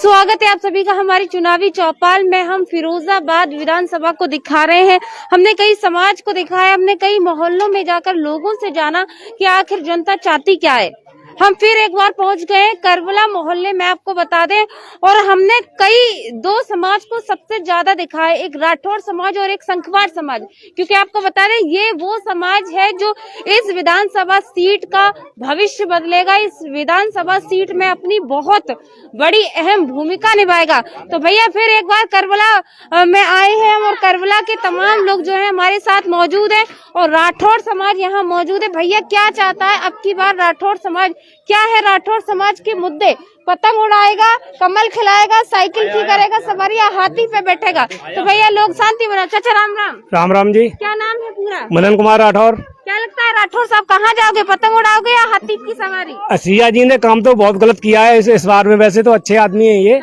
स्वागत है आप सभी का हमारी चुनावी चौपाल में। हम फिरोजाबाद विधानसभा को दिखा रहे हैं। हमने कई समाज को दिखाया, हमने कई मोहल्लों में जाकर लोगों से जाना कि आखिर जनता चाहती क्या है। हम फिर एक बार पहुंच गए करबला मोहल्ले में, आपको बता दें, और हमने कई दो समाज को सबसे ज्यादा दिखाया, एक राठौर समाज और एक संखवार समाज, क्योंकि आपको बता दें ये वो समाज है जो इस विधानसभा सीट का भविष्य बदलेगा, इस विधानसभा सीट में अपनी बहुत बड़ी अहम भूमिका निभाएगा। तो भैया फिर एक बार करबला में आए हैं और करबला के तमाम लोग जो है हमारे साथ मौजूद है और राठौर समाज यहाँ मौजूद है। भैया क्या चाहता है अब की बार राठौर समाज, क्या है राठौर समाज के मुद्दे? पतंग उड़ाएगा, कमल खिलाएगा, साइकिल की करेगा सवारी या हाथी पे बैठेगा? तो भैया लोग शांति बनाओ। चाचा राम राम। राम राम जी। क्या नाम है पूरा? मदन कुमार राठौर। क्या लगता है राठौर साहब कहाँ जाओगे, पतंग उड़ाओगे या हाथी की सवारी? असिया जी ने काम तो बहुत गलत किया है इस बार में। वैसे तो अच्छे आदमी है ये,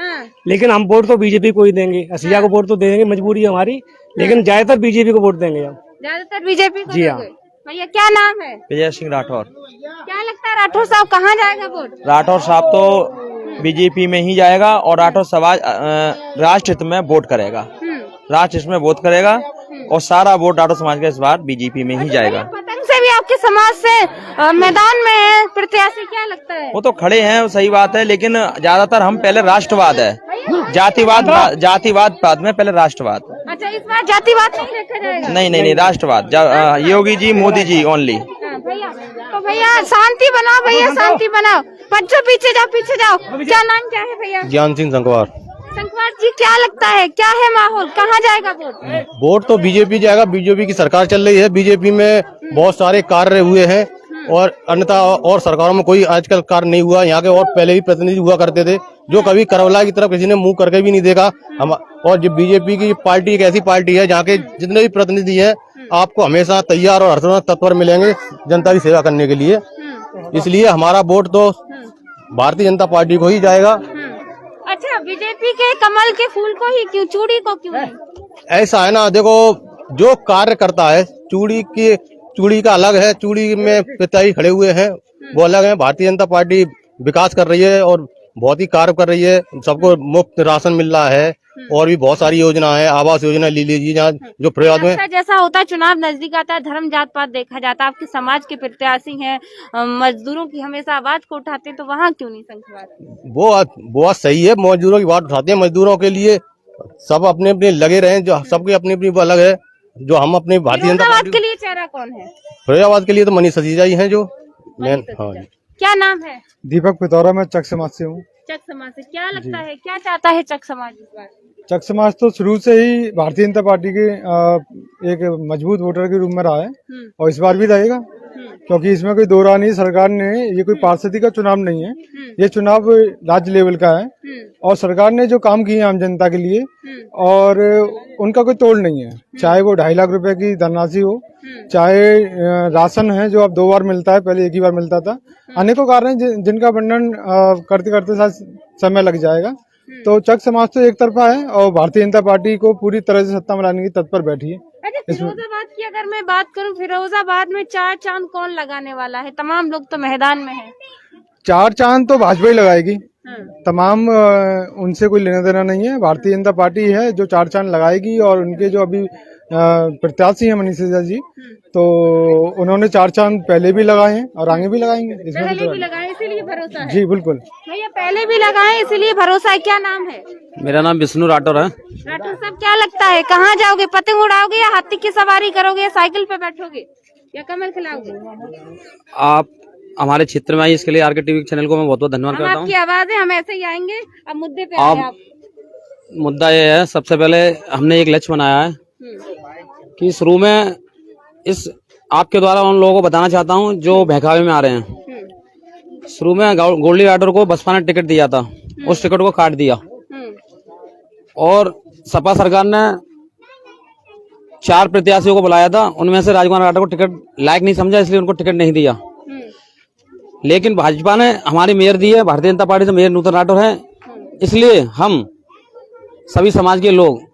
लेकिन हम वोट तो बीजेपी को ही देंगे। असिया को वोट तो देंगे, मजबूरी है हमारी, लेकिन ज्यादातर बीजेपी को वोट देंगे हम। ज्यादातर बीजेपी को? जी हाँ। भैया क्या नाम है? विजय सिंह राठौर। क्या लगता है राठौर साहब कहाँ जाएगा वोट? राठौर साहब तो बीजेपी में ही जाएगा और राठौर समाज राष्ट्र हित में वोट करेगा, राष्ट्र हित में वोट करेगा और सारा वोट राठौर समाज का इस बार बीजेपी में ही जाएगा। पतंग से भी आपके समाज से मैदान में है प्रत्याशी, क्या लगता है? वो तो खड़े हैं, सही बात है, लेकिन ज्यादातर हम पहले राष्ट्रवाद है, जातिवाद बाद में, पहले राष्ट्रवाद। अच्छा, इस बार जातिवाद नहीं देखा जाएगा? नहीं, राष्ट्रवाद। योगी जी, मोदी जी ओनली। भैया तो भैया शांति बनाओ, भैया शांति बनाओ। बच्चों पीछे जाओ, पीछे जाओ। क्या नाम क्या है भैया? ज्ञान सिंह संखवार। संखवार जी क्या लगता है, क्या है माहौल, कहाँ जाएगा वोट? वोट तो बीजेपी जाएगा, बीजेपी की सरकार चल रही है, बीजेपी में बहुत सारे कार्य हुए हैं और अन्यथा और सरकारों में कोई आजकल कार्य नहीं हुआ। यहाँ के और पहले भी प्रतिनिधि हुआ करते थे जो कभी करबला की तरफ किसी ने मुंह करके भी नहीं देखा। हम और जो बीजेपी की पार्टी एक ऐसी पार्टी है जहाँ के जितने भी प्रतिनिधि हैं आपको हमेशा तैयार और हर समय तत्पर मिलेंगे जनता की सेवा करने के लिए। इसलिए हमारा वोट तो भारतीय जनता पार्टी को ही जाएगा। अच्छा, बीजेपी के कमल के फूल को ही क्यों, चूड़ी को क्यों नहीं? ऐसा है ना, देखो जो कार्य करता है, चूड़ी का अलग है, चूड़ी में पिताजी खड़े हुए हैं वो अलग है। भारतीय जनता पार्टी विकास कर रही है और बहुत ही कार्य कर रही है, सबको मुफ्त राशन मिल रहा है और भी बहुत सारी योजना है, आवास योजना ले लीजिए जहाँ जो प्रयास में। जैसा होता है चुनाव नजदीक आता है, धर्म जात पात देखा जाता है, आपके समाज के प्रत्याशी हैं, मजदूरों की हमेशा आवाज को उठाते हैं, तो वहाँ क्यों नहीं संखवार? वो बात सही है, मजदूरों की बात उठाते हैं। मजदूरों के लिए सब अपने अपने लगे रहे, जो सबके अपनी अपनी अलग है। जो हम अपने भारतीय जनता पार्टी के लिए चेहरा कौन है? फिरोजाबाद के लिए तो मनीष सतीजा ही हैं जो मेन। हाँ जी। क्या नाम है? दीपक पिथौरा, मैं चक समाज से हूँ। चक समाज से क्या लगता है, क्या चाहता है चक समाज इस बार? चक समाज तो शुरू से ही भारतीय जनता पार्टी के एक मजबूत वोटर के रूप में रहा है और इस बार भी रहेगा, क्योंकि इसमें कोई दो राह नहीं। सरकार ने, ये कोई पार्षदी का चुनाव नहीं है, ये चुनाव राज्य लेवल का है और सरकार ने जो काम किए आम जनता के लिए और उनका कोई तोड़ नहीं है। चाहे वो 2.5 लाख रुपए की धनराशि हो, चाहे राशन है जो अब 2 बार मिलता है, पहले एक ही बार मिलता था। अनेकों कारण जिनका वर्णन करते करते समय लग जाएगा। तो चक समाज तो एक तरफा है और भारतीय जनता पार्टी को पूरी तरह से सत्ता में लाने की तत्पर बैठी है। अच्छा, फिरोजाबाद की अगर मैं बात करूं, फिरोजाबाद में 4 चांद कौन लगाने वाला है? तमाम लोग तो मैदान में हैं। 4 चांद तो भाजपा ही लगाएगी, तमाम उनसे कोई लेना देना नहीं है। भारतीय जनता पार्टी है जो 4 चांद लगाएगी और उनके जो अभी प्रत्याशी हैं मनीष सतीजा जी, तो उन्होंने 4 चांद पहले भी लगाए हैं और आगे भी लगाएंगे। पहले भी लगाए इसीलिए भरोसा है? जी बिल्कुल भैया, पहले भी लगाए इसीलिए भरोसा है। क्या नाम है? मेरा नाम विष्णु राठौर है। राठौर साहब क्या लगता है कहाँ जाओगे, पतंग उड़ाओगे या हाथी की सवारी करोगे या साइकिल पे बैठोगे या कमल खिलाओगे? आप हमारे क्षेत्र में आई, इसके लिए आरके टीवी चैनल को मैं बहुत बहुत धन्यवाद करता हूँ। आपकी आवाज है, हम ऐसे ही आएंगे। अब मुद्दे पे आए आप। मुद्दा ये है, सबसे पहले हमने एक लक्ष्य बनाया है कि शुरू में इस आपके द्वारा उन लोगों को बताना चाहता हूँ जो बहकावे में आ रहे हैं। शुरू में गोल्डी राठौर को बसपा ने टिकट दिया था, उस टिकट को काट दिया और सपा सरकार ने 4 प्रत्याशियों को बुलाया था, उनमें से राजकुमार राठौर को टिकट लायक नहीं समझा, इसलिए उनको टिकट नहीं दिया। लेकिन भाजपा ने हमारी मेयर दी है, भारतीय जनता पार्टी से मेयर नूतन राठौर है, इसलिए हम सभी समाज के लोग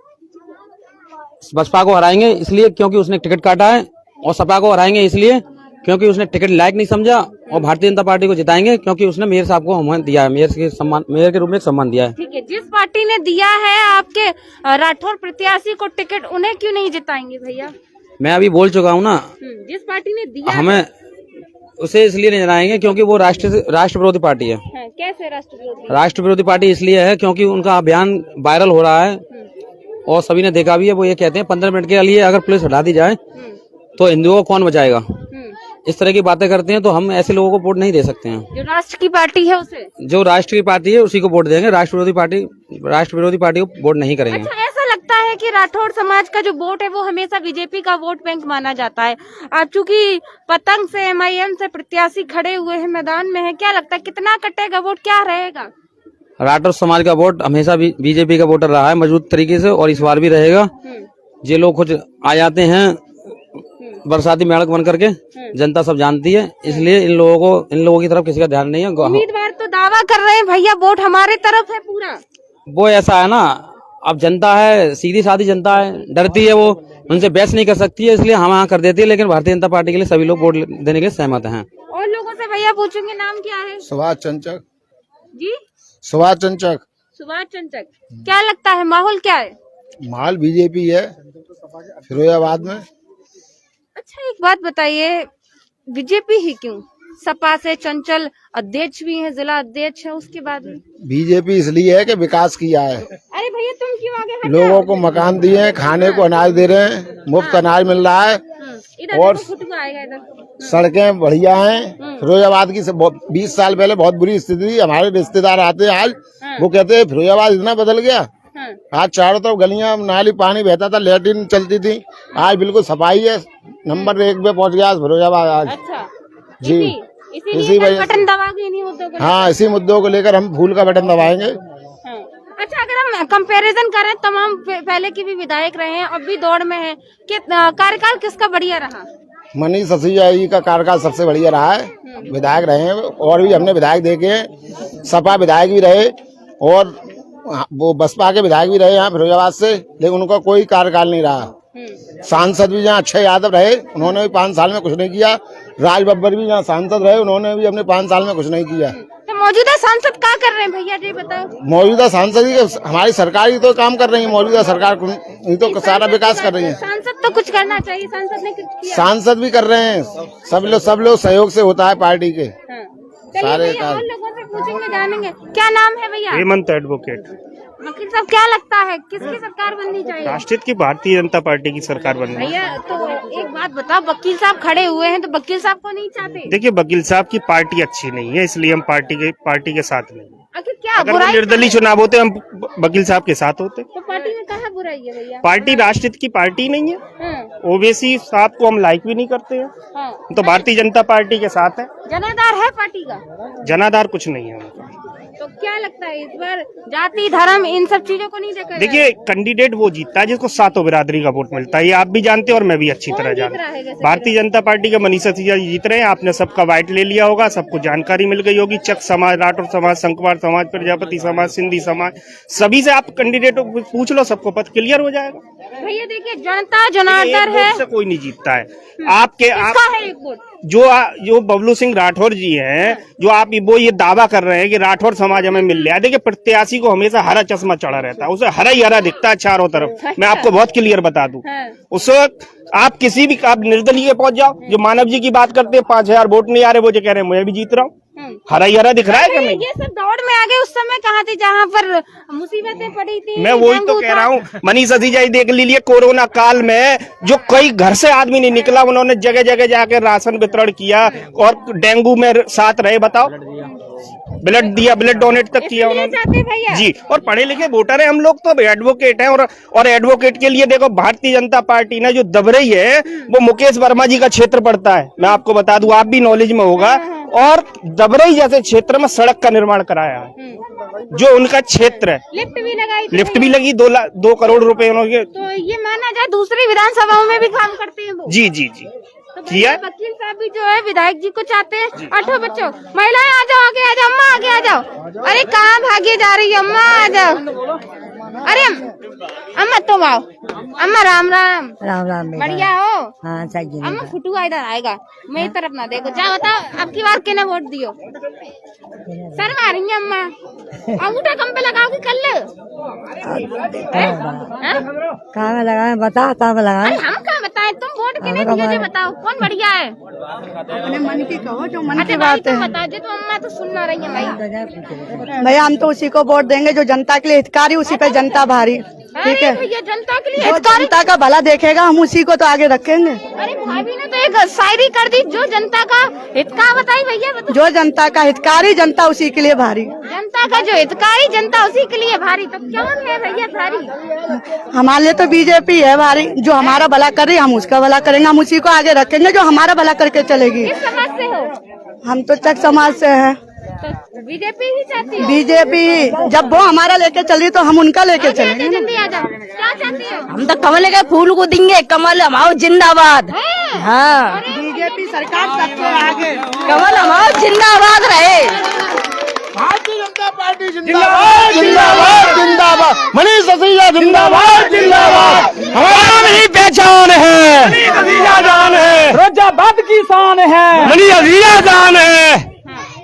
बसपा को हराएंगे, इसलिए क्योंकि उसने टिकट काटा है, और सपा को हराएंगे इसलिए क्योंकि उसने टिकट लायक नहीं समझा, और भारतीय जनता पार्टी को जिताएंगे क्योंकि उसने मेयर साहब को हमें दिया है, मेयर के रूप में एक सम्मान दिया है। ठीक है, जिस पार्टी ने दिया है आपके राठौर प्रत्याशी को टिकट, उन्हें क्यों नहीं जिताएंगे भैया? मैं अभी बोल चुका हूँ ना, जिस पार्टी ने दिया हमें उसे इसलिए नहीं जनाएंगे क्योंकि वो राष्ट्र विरोधी पार्टी है। कैसे राष्ट्र विरोधी? राष्ट्र विरोधी पार्टी इसलिए है क्योंकि उनका अभियान वायरल हो रहा है और सभी ने देखा भी है। वो ये कहते हैं 15 मिनट के लिए अगर पुलिस हटा दी जाए तो हिंदुओं को कौन बचाएगा, इस तरह की बातें करते हैं। तो हम ऐसे लोगों को वोट नहीं दे सकते हैं। जो राष्ट्र की पार्टी है उसे, जो राष्ट्र की पार्टी है उसी को वोट देंगे, राष्ट्र विरोधी पार्टी को वोट नहीं करेंगे। अच्छा, ऐसा लगता है कि राठौर समाज का जो वोट है वो हमेशा बीजेपी का वोट बैंक माना जाता है। आप चूंकि पतंग से, MIM से प्रत्याशी खड़े हुए हैं, मैदान में है, क्या लगता है कितना कटेगा वोट, क्या रहेगा? राठौर समाज का वोट हमेशा बीजेपी का वोटर रहा है मजबूत तरीके से, और इस बार भी रहेगा। ये लोग कुछ आ जाते हैं बरसाती मेढ़क बन करके, जनता सब जानती है, इसलिए इन लोगों की तरफ किसी का ध्यान नहीं है। उम्मीदवार तो दावा कर रहे हैं भैया वोट हमारे तरफ है पूरा। वो ऐसा है ना, अब जनता है, सीधी सादी जनता है, डरती है, वो उनसे बहस नहीं कर सकती है, इसलिए हम यहाँ कर देती है। लेकिन भारतीय जनता पार्टी के लिए सभी लोग वोट देने के लिए सहमत हैं। और लोगों से भैया पूछेंगे, नाम क्या है? सुभाष चंचक जी, सुभाष चंचक। सुभाष चंचक। क्या लगता है माहौल क्या है? माहौल बीजेपी है फिरोजाबाद में। अच्छा, एक बात बताइए, बीजेपी ही क्यों? सपा से चंचल अध्यक्ष भी हैं, जिला अध्यक्ष है, उसके बाद भी बीजेपी इसलिए है कि विकास किया है। अरे भैया तुम क्यों आगे हट लोगों को मकान दिए हैं, खाने को अनाज दे रहे हैं, मुफ्त अनाज मिल रहा है, इधर और आएगा इधर। सड़कें बढ़िया हैं। फिरोजाबाद की 20 साल पहले बहुत बुरी स्थिति थी। हमारे रिश्तेदार आते हैं आज, वो कहते हैं फिरोजाबाद इतना बदल गया। आज चारों तरफ गलियां, नाली, पानी बहता था, लैट्रिन चलती थी, आज बिल्कुल सफाई है, नंबर 1 पे पहुंच गया फिरोजाबाद आज। अच्छा, जी, इसी वजह बटन दबा के इन्हीं मुद्दों को। हाँ, इसी मुद्दों को लेकर हम फूल का बटन दबाएंगे। अच्छा, अगर हम कंपैरिजन करें, तमाम पहले के भी विधायक रहे हैं, अब भी दौड़ में है, कि कार्यकाल किसका बढ़िया रहा? मनीष सिसोदिया जी का कार्यकाल सबसे बढ़िया रहा है। विधायक रहे हैं, और भी हमने विधायक देखे हैं, सपा विधायक भी रहे और वो बसपा के विधायक भी रहे यहाँ फिरोजाबाद से, लेकिन उनका कोई कार्यकाल नहीं रहा। सांसद भी जहाँ अक्षय यादव रहे, उन्होंने भी 5 साल में कुछ नहीं किया। राज बब्बर भी जहाँ सांसद रहे, उन्होंने भी अपने 5 साल में कुछ नहीं किया। तो मौजूदा सांसद क्या कर रहे हैं भैया, जी बताओ? मौजूदा सांसद ही हमारी सरकार ही तो काम कर रही है। मौजूदा सरकार ही तो सारा विकास कर रही है। सांसद तो कुछ करना चाहिए, सांसद ने कुछ किया? सांसद भी कर रहे हैं, सब लोग सहयोग से होता है पार्टी के सारे और लोगों से पूछेंगे, जानेंगे। क्या नाम है भैया? हेमंत एडवोकेट। वकील साहब, क्या लगता है किसकी सरकार बननी चाहिए? राष्ट्रहित की भारतीय जनता पार्टी की सरकार बननी। भैया तो एक बात बताओ, वकील साहब खड़े हुए हैं तो वकील साहब को नहीं चाहते? देखिए, वकील साहब की पार्टी अच्छी नहीं है, इसलिए हम पार्टी के साथ नहीं। आखिर क्या अगर बुराई? निर्दलीय चुनाव होते हम वकील साहब के साथ होते। तो पार्टी में कहाँ बुराई है भैया? पार्टी राष्ट्रहित की पार्टी नहीं है। ओवैसी साहब को हम लाइक भी नहीं करते हैं, तो भारतीय जनता पार्टी के साथ है। जनाधार है पार्टी का? जनाधार कुछ नहीं है उनका। तो क्या लगता है इस बार जाति, धर्म, इन सब चीजों को नहीं देखा? देखिए, कैंडिडेट वो जीतता है जिसको सातों बिरादरी का वोट मिलता है। ये आप भी जानते हैं और मैं भी अच्छी तरह जानता हूँ। भारतीय जनता पार्टी के मनीष सिसोदिया जी जीत रहे हैं। आपने सबका वाइट ले लिया होगा, सबको जानकारी मिल गई होगी। चक समाज, राठौर समाज, संकवार समाज, प्रजापति समाज, सिंधी समाज, सभी से आप कैंडिडेट पूछ लो, सबको पथ क्लियर हो जाएगा। भैया देखिए, जनता जनार्दन है, से कोई नहीं जीतता है। आपके आप है एक वोट। जो बबलू सिंह राठौर जी हैं, जो आप वो ये दावा कर रहे हैं कि राठौर समाज हमें मिल रहा है। देखिए, प्रत्याशी को हमेशा हरा चश्मा चढ़ा रहता है, उसे हरा ही हरा दिखता है चारों तरफ। मैं आपको बहुत क्लियर बता दूं, उस वक्त आप किसी भी, आप निर्दलीय पहुंच जाओ, जो मानव जी की बात करते हैं, 5000 वोट नहीं आ रहे, वो जो कह रहे हैं मैं भी जीत रहा हूँ, हरा ही हरा दिख रहा है कि नहीं? ये सब दौड़ में आ गए, उस समय कहाँ थे जहाँ पर मुसीबतें पड़ी थी? मैं वही तो कह रहा हूँ। मनीष सिसोदिया जी देख लीजिए, कोरोना काल में जो कई घर से आदमी नहीं निकला, उन्होंने जगह जगह जाकर राशन वितरण किया और डेंगू में साथ रहे। बताओ, ब्लड दिया, ब्लड डोनेट तक किया उन्होंने जी। और पढ़े लिखे वोटर है हम लोग, तो एडवोकेट हैं। और एडवोकेट के लिए देखो, भारतीय जनता पार्टी ने जो दब रही है वो मुकेश वर्मा जी का क्षेत्र पड़ता है। मैं आपको बता दूं, आप भी नॉलेज में होगा। और दबरई जैसे क्षेत्र में सड़क का निर्माण कराया है, जो उनका क्षेत्र है। लिफ्ट भी लगी 2 करोड़ रुपए उन्होंने। तो ये माना जाए दूसरी विधानसभाओं में भी काम करते हैं वो? जी जी जी, तो किया। वकील साहब भी जो है विधायक जी को चाहते हैं। 8 बच्चों, महिलाएं आ जाओ, आगे आ जाओ, अम्मा आगे आ जाओ। अरे कहाँ भागे जा रही है अम्मा, आ जाओ। अरे अम्मा तुम आओ। अम्मा राम राम। राम राम बेटा। बढ़िया हो? हाँ सही है अम्मा फुटुआ इधर आएगा, मेरी तरफ ना देखो। जा बताओ अब की बार किने वोट दियो? शर्म आ रही है अम्मा। अंगूठा कम पे लगाओगी कल? कहाँ में लगाए बता, तब लगाए। अरे हम कहाँ बताएं, तुम वोट किने दिए थे बताओ, कौन बढ़िया है? अपने मन की कहो जो मन अच्छा भाई तुम बता, जो अम्मा तो सुनना रही है भाई। भैया हम तो उसी को वोट देंगे जो जनता के लिए हितकारी, उसी पे जनता भारी। ठीक है, भैया जनता के लिए जो जनता का भला देखेगा हम उसी को तो आगे रखेंगे। अरे भाभी ने तो एक शायरी कर दी, जो जनता का हित का बताई भैया बताओ। जो जनता का हितकारी जनता उसी के लिए भारी। जनता का जो हितकारी जनता उसी के लिए भारी। तो कौन है भैया भारी? हमारे लिए तो बीजेपी है भारी, जो हमारा भला करे हम उसका भला करेंगे, हम उसी को आगे रखेंगे जो हमारा भला करके चलेगी। किस समाज से हो? हम तो चक समाज से हैं। तो बीजेपी ही चाहती हो? बीजेपी जब वो हमारा लेके चली तो हम उनका लेके चलेंगे। जल्दी आ जाओ। क्या चाहती हो? हम तो कमल के फूल को देंगे, कमल हमारा जिंदाबाद। हैं? हाँ, बीजेपी सरकार सबसे आगे, कमल हमारा जिंदाबाद रहे। भारतीय जनता पार्टी जिंदाबाद जिंदाबाद जिंदाबाद। मनीष ससीजा जिंदाबाद जिंदाबाद। हमारा ही पहचान है, मनीष अजीजा जान है, रोजाबाद की शान है। मनीष अजीजा जान है।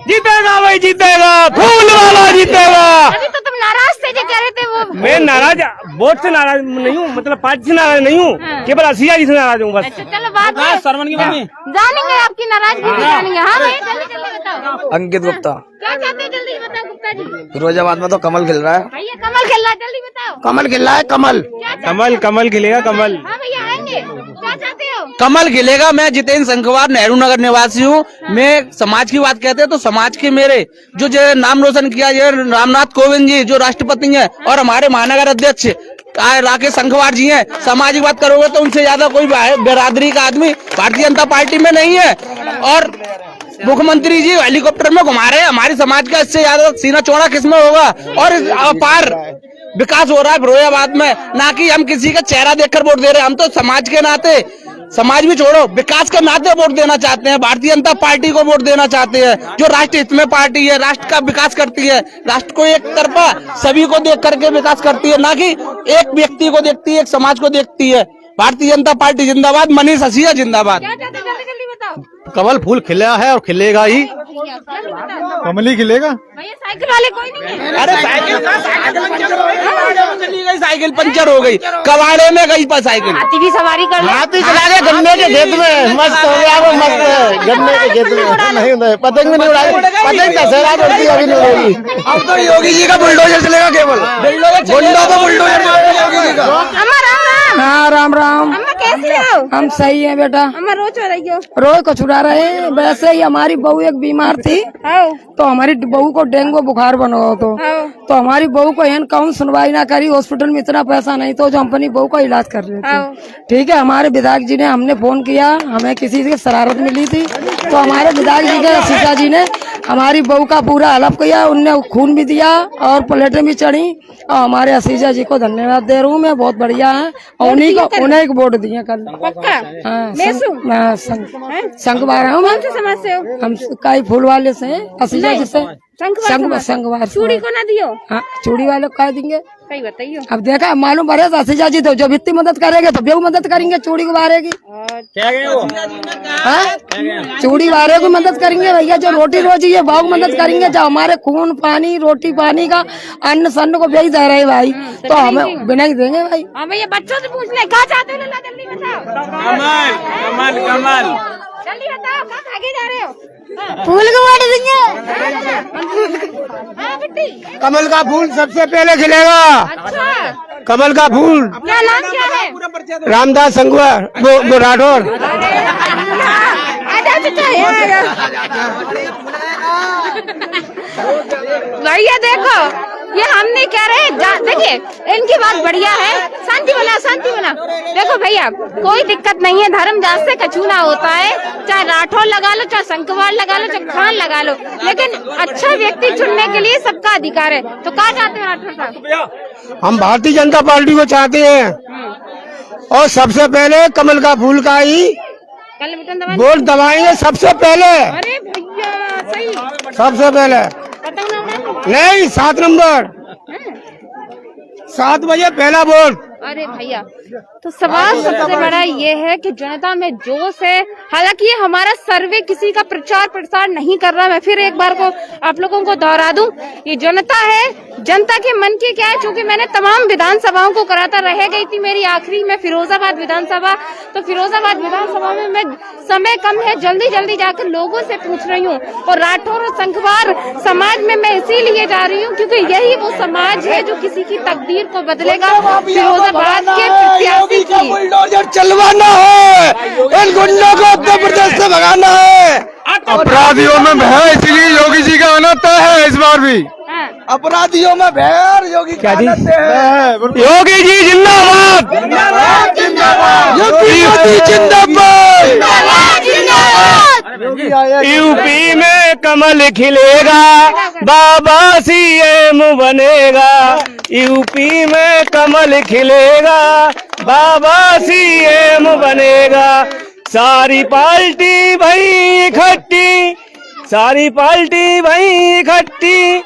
जीतेगा भाई जीतेगा, फूल वाला जीतेगा। अभी तो तुम नाराज थे जो कह रहे थे वो। मैं नाराज वोट से नाराज नहीं हूँ, मतलब पार्टी से नाराज नहीं हूँ, केवल असीजा जी से नाराज हूँ बस। अच्छा चलो बात है, सरवन की मम्मी जानेंगे आपकी नाराजगी भी जानेंगे। हाँ भैया जल्दी जल्दी बताओ, अंकित गुप्ता। क्या चाहते हैं? जल्दी बताओ गुप्ता जी। फिरोजाबाद में तो कमल खिल रहा है। भैया कमल खिल रहा है, जल्दी बताओ। कमल खिल रहा है कमल। कमल कमल खिलेगा कमल। हाँ भैया आएंगे, क्या चाहते हो? कमल खिलेगा। मैं जितेंद्र संखवार नेहरू नगर निवासी हूँ। मैं समाज की बात कहते हैं तो समाज के मेरे जो नाम रोशन किया ये रामनाथ कोविंद जी जो राष्ट्रपति हैं और हमारे महानगर अध्यक्ष राकेश संखवार जी हैं। समाज की बात करोगे तो उनसे ज्यादा कोई बिरादरी का आदमी भारतीय जनता पार्टी में नहीं है। और मुख्यमंत्री जी हेलीकॉप्टर में घुमा रहे हैं हमारी समाज का, इससे ज्यादा सीना चौड़ा किसमें होगा। और अपार विकास हो रहा है फिरोजाबाद में, ना कि हम किसी का चेहरा देखकर वोट दे रहे हैं। हम तो समाज के नाते, समाज भी छोड़ो विकास के नाते वोट देना चाहते हैं। भारतीय जनता पार्टी को वोट देना चाहते हैं जो राष्ट्र हित में पार्टी है, राष्ट्र का विकास करती है, राष्ट्र को एक तरफा सभी को देख करके विकास करती है, ना कि एक व्यक्ति को देखती है, एक समाज को देखती है। भारतीय जनता पार्टी जिंदाबाद, मनीष असीजा जिंदाबाद। क्या चाहते हैं? जल्दी जल्दी बताओ। कमल फूल खिला है और खिलेगा ही। जल्दी बताओ कमल ही खिलेगा। भैया, साइकिल वाले कोई नहीं है? अरे साइकिल चली गई, साइकिल पंचर हो गई, कबाड़े में गई पर साइकिल। हाथी भी सवारी कर ले। हाथी चला के गन्ने के खेत में मस्त हो गया वो, मस्त है गन्ने के खेत में। नहीं पतंग भी नहीं उड़ाई, पतंग दशहरा करती अभी नहीं होगी। अब तो योगी जी का बुलडोजर चलेगा केवल। बुलडो को बुलडोजर योगी जी का। अम्मा राम राम। हाँ राम राम। अम्मा कैसी हो? हम सही है बेटा। अम्मा रोज हो रही हो? रोज को छुड़ा रहे हैं। वैसे ही हमारी बहू एक बीमार थी आओ तो हमारी बहू को डेंगू बुखार बना हो तो हमारी बहू को एन कौन सुनवाई ना करी। हॉस्पिटल में इतना पैसा नहीं तो जो हम अपनी बहू का इलाज कर रहे थे। ठीक है, हमारे विधायक जी ने, हमने फोन किया, हमें किसी से शरारत मिली थी तो हमारे विधायक जी के सीता जी ने हमारी बहू का पूरा हलफ किया, उनने खून भी दिया और प्लेटें भी चढ़ी। और हमारे असीजा जी को धन्यवाद दे रहा हूँ मैं, बहुत बढ़िया है। और उन्हें एक वोट दिए कल। पक्का? हाँ, संघ बार हूँ मैं। कौन से समाज से हो? हम कई फूल वाले से हैं, असीजा जी से। संघवार चूड़ी को ना दियो? हाँ, चूड़ी वाले को कह देंगे। सही बताइयो। अब देखा मालूम पड़े असीजा जी तो जब इतनी मदद करेंगे तो बेहू मदद करेंगे, चूड़ी को बारेगी। चूड़ी वाले को मदद करेंगे भैया, जो रोटी रोजी है भाव मदद करेंगे, जो हमारे खून पानी रोटी पानी का अन्न सन्न को बेच दे रहे भाई तो हमें बिना ही देंगे भाई। हाँ भैया, बच्चों से पूछ ले क्या चाहते हो? जल्दी बताओ। कमल कमल कमल। जल्दी बताओ, कहाँ भागे जा रहे हो? फूल को वोट देंगे। हाँ बेटी। कमल का फूल सबसे पहले खिलेगा। अच्छा, कमल का फूल। क्या नाम क्या है? रामदास संगवार वो राठौर। आजा भैया देखो, ये हम नहीं कह रहे, देखिए इनकी बात बढ़िया है। शांति बना, शांति बना। देखो भैया, कोई दिक्कत नहीं है, धर्म जात से कछूना होता है, चाहे राठौर लगा लो, चाहे संकवार लगा लो, चाहे खान लगा लो, लेकिन अच्छा व्यक्ति चुनने के लिए सबका अधिकार है। तो क्या चाहते हो राठौर साहब? हम भारतीय जनता पार्टी को चाहते हैं और सबसे पहले कमल का फूल का ही कल बटन दबा। वोट दबाएंगे सबसे पहले। अरे भैया सही, सबसे पहले पतंग ना उड़ाओ। नहीं, 7 नंबर 7 बजे पहला वोट। अरे भैया, तो सवाल सबसे बड़ा ये है कि जनता में जोश है। हालांकि ये हमारा सर्वे किसी का प्रचार प्रसार नहीं कर रहा। मैं फिर एक बार को आप लोगों को दोहरा दूं, ये जनता है, जनता के मन की क्या है। चूंकि मैंने तमाम विधानसभाओं को कराता रह गई थी, मेरी आखिरी में फिरोजाबाद विधानसभा, तो फिरोजाबाद विधानसभा में मैं समय कम है, जल्दी जल्दी जाकर लोगों से पूछ रही हूँ। और राठौर और संघवार समाज में मैं इसीलिए जा रही हूँ क्योंकि यही वो समाज है जो किसी की तकदीर को बदलेगा। फिरोजाबाद के प्रत्याशी की बुलडोजर चलवाना है, इन गुंडों को उत्तर प्रदेश से भगाना है। अपराधियों में भय, इसलिए योगी जी का आना तय है इस बार भी। अपराधियों में भय, योगी क्या है। योगी जी जिंदाबाद, योगी मोदी जिंदाबाद। यूपी में कमल खिलेगा, बाबा सीएम बनेगा। यूपी में कमल खिलेगा, बाबा सीएम बनेगा। सारी पार्टी भाई इकट्ठी, सारी पार्टी भाई इकट्ठी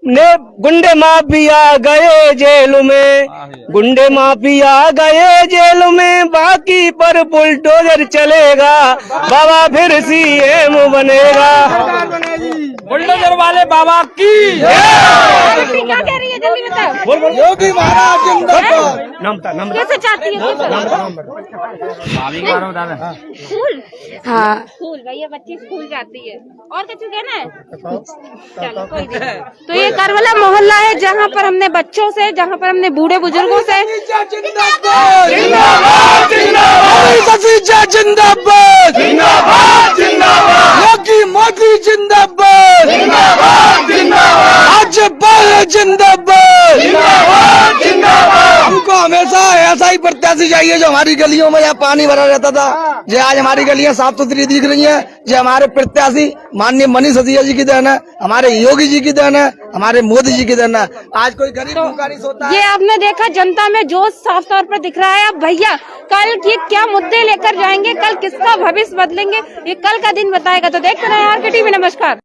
ने गुंडे माफिया गए जेल में, गुंडे माफिया गए जेल में, बाकी पर बुलडोजर चलेगा, बाबा फिर सीएम बनेगा। बुलडोजर वाले बाबा की क्या कह रही है, जल्दी बताओ। योगी महाराज जिंदाबाद। कैसे चाहती है? स्कूल, हाँ स्कूल भैया, बच्ची स्कूल जाती है। और कुछ कहना है? चलो कोई नहीं। तो ये करवला मोहल्ला है जहाँ पर हमने बच्चों से, जहाँ पर हमने बूढ़े बुजुर्गों से जिंदाबाद जिंदाबाद, योगी मोदी जिंदाबाद, भाजपा जिंदाबाद। हमको हमेशा ऐसा ही प्रत्याशी चाहिए जो हमारी गलियों में यहाँ पानी भरा रहता था, जो आज हमारी गलियां साफ सुथरी दिख रही हैं। जो हमारे प्रत्याशी माननीय मनीष सिसोदिया जी की देन है, हमारे योगी जी की देन है, हमारे मोदी जी की देन है। आज कोई गरीब भूखा नहीं सोता है। ये आपने देखा, जनता में जोश साफ तौर पर दिख रहा है। अब भैया कल ये क्या मुद्दे लेकर जाएंगे, कल किसका भविष्य बदलेंगे, ये कल का दिन बताएगा। तो देखते रहे RK TV। नमस्कार।